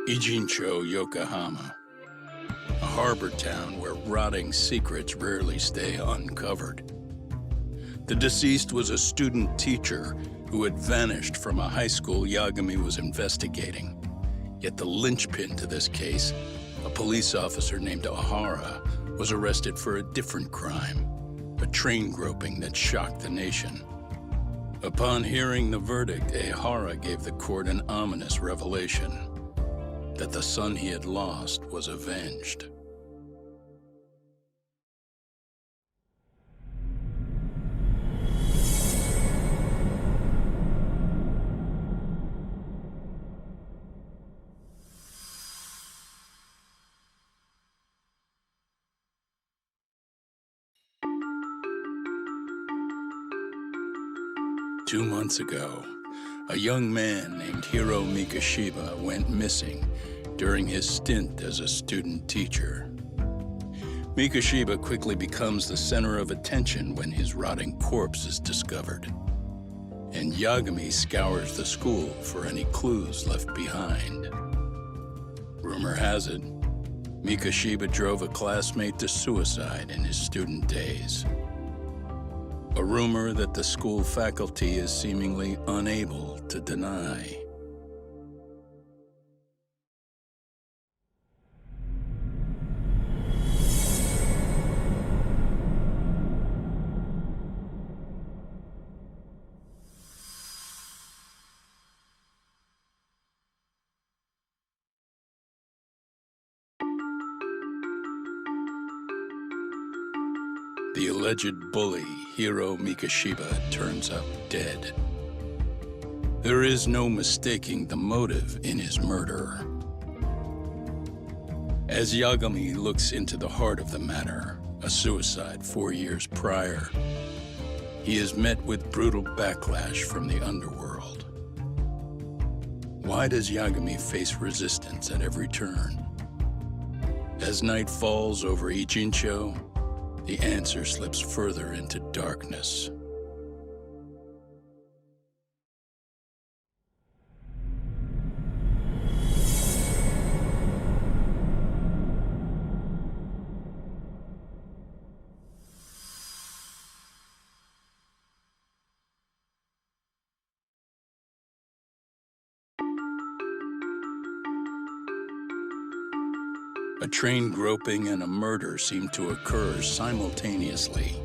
Ijincho, Yokohama, a harbor town where rotting secrets rarely stay uncovered. The deceased was a student teacher who had vanished from a high school Yagami was investigating. Yet the linchpin to this case, a police officer named Ohara, was arrested for a different crime, a train groping that shocked the nation. Upon hearing the verdict, Ohara gave the court an ominous revelation: that the son he had lost was avenged. Two months ago, a young man named Hiro Mikashiba went missing during his stint as a student teacher. Mikashiba quickly becomes the center of attention when his rotting corpse is discovered, and Yagami scours the school for any clues left behind. Rumor has it, Mikashiba drove a classmate to suicide in his student days. A rumor that the school faculty is seemingly unable to deny. The alleged bully, Hiro Mikashiba, turns up dead. There is no mistaking the motive in his murder. As Yagami looks into the heart of the matter, a suicide 4 years prior, he is met with brutal backlash from the underworld. Why does Yagami face resistance at every turn? As night falls over Ijincho, the answer slips further into darkness. A train groping and a murder seem to occur simultaneously.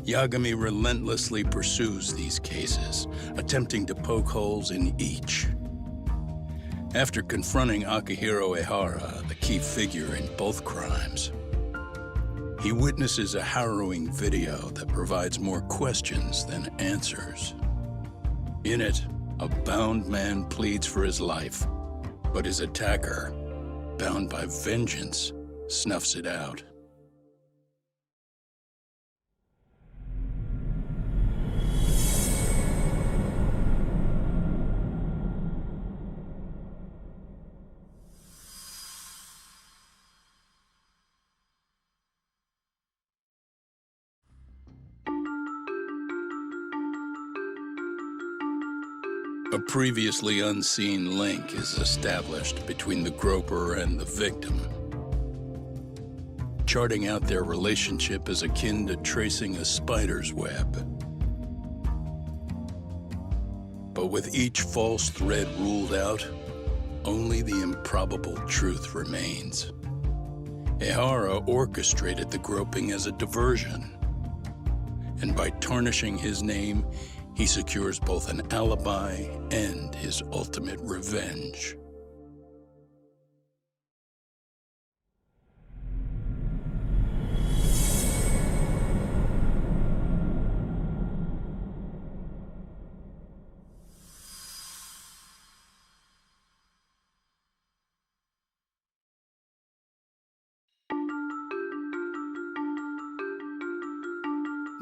Yagami relentlessly pursues these cases, attempting to poke holes in each. After confronting Akihiro Ehara, the key figure in both crimes, he witnesses a harrowing video that provides more questions than answers. In it, a bound man pleads for his life, but his attacker, bound by vengeance, snuffs it out. A previously unseen link is established between the groper and the victim. Charting out their relationship is akin to tracing a spider's web. But with each false thread ruled out, only the improbable truth remains. Ehara orchestrated the groping as a diversion, and by tarnishing his name, he secures both an alibi and his ultimate revenge.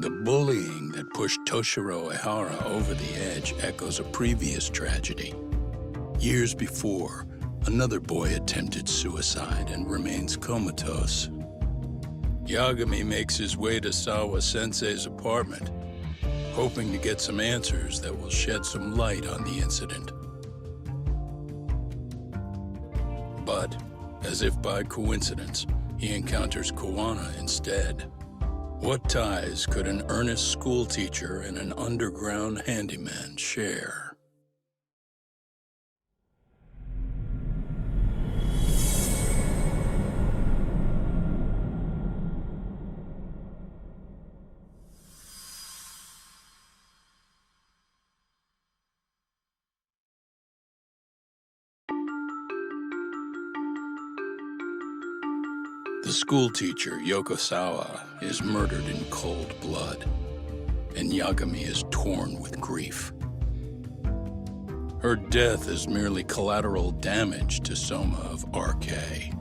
The bullying that pushed Toshiro Ehara over the edge echoes a previous tragedy. Years before, another boy attempted suicide and remains comatose. Yagami makes his way to Sawa-sensei's apartment, hoping to get some answers that will shed some light on the incident. As if by coincidence, he encounters Koana instead. What ties could an earnest schoolteacher and an underground handyman share? The schoolteacher, Yokosawa, is murdered in cold blood, and Yagami is torn with grief. Her death is merely collateral damage to Soma of RK.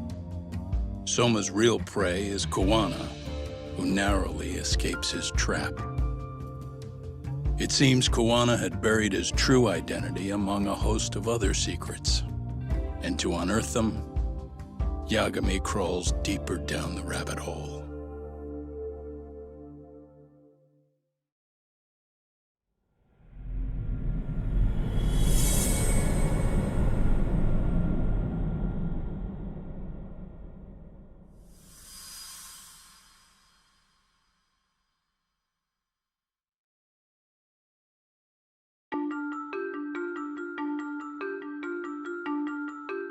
Soma's real prey is Koana, who narrowly escapes his trap. It seems Koana had buried his true identity among a host of other secrets, and to unearth them, Yagami crawls deeper down the rabbit hole.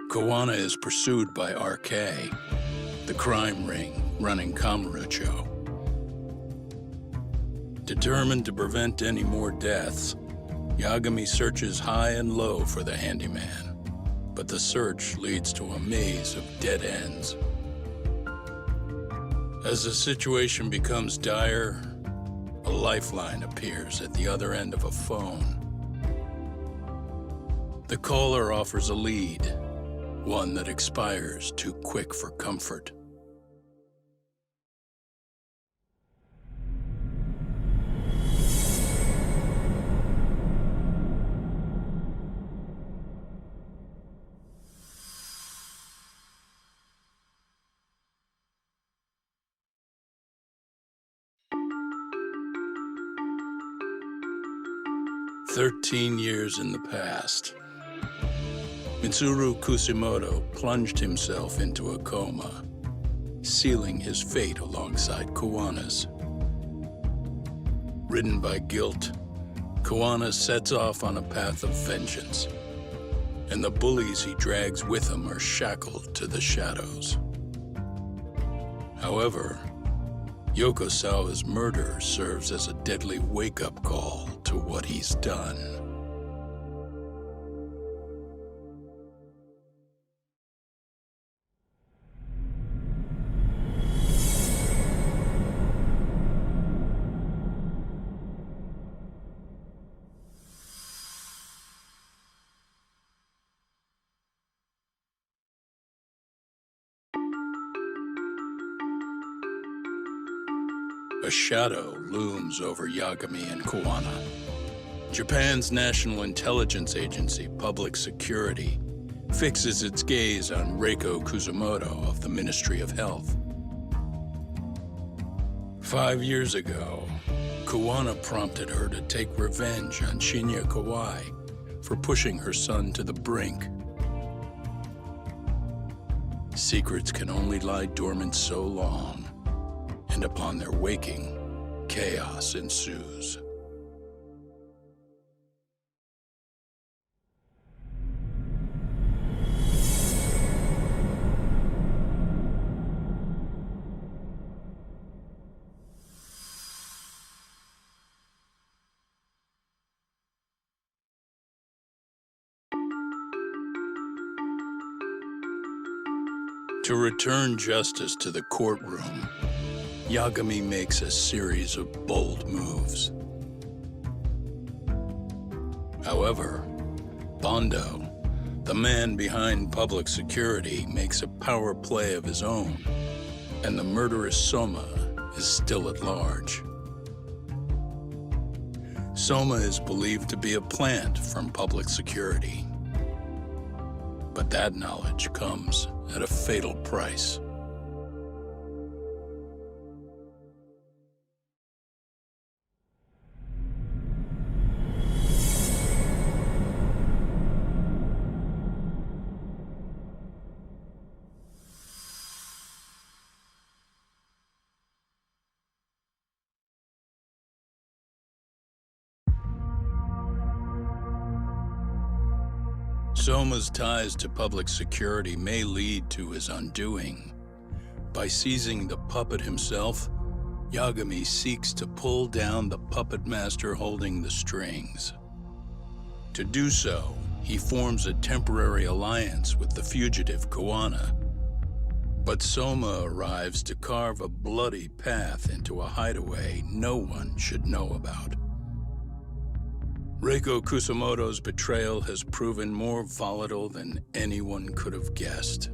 Koana is pursued by RK, the crime ring running Kamurocho. Determined to prevent any more deaths, Yagami searches high and low for the handyman, but the search leads to a maze of dead ends. As the situation becomes dire, a lifeline appears at the other end of a phone. The caller offers a lead, one that expires too quick for comfort. "13 years in the past. Mitsuru Kusimoto plunged himself into a coma, sealing his fate alongside Koana's. Ridden by guilt, Koana sets off on a path of vengeance, and the bullies he drags with him are shackled to the shadows. However, Yokosawa's murder serves as a deadly wake-up call to what he's done. A shadow looms over Yagami and Koana. Japan's National Intelligence Agency, Public Security, fixes its gaze on Reiko Kuzumoto of the Ministry of Health. 5 years ago, Koana prompted her to take revenge on Shinya Kawai for pushing her son to the brink. Secrets can only lie dormant so long, and upon their waking, chaos ensues. To return justice to the courtroom, Yagami makes a series of bold moves. However, Bondo, the man behind Public Security, makes a power play of his own, and the murderous Soma is still at large. Soma is believed to be a plant from Public Security, but that knowledge comes at a fatal price. Soma's ties to public security may lead to his undoing. By seizing the puppet himself, Yagami seeks to pull down the puppet master holding the strings. To do so, he forms a temporary alliance with the fugitive Koana. But Soma arrives to carve a bloody path into a hideaway no one should know about. Reiko Kusamoto's betrayal has proven more volatile than anyone could have guessed.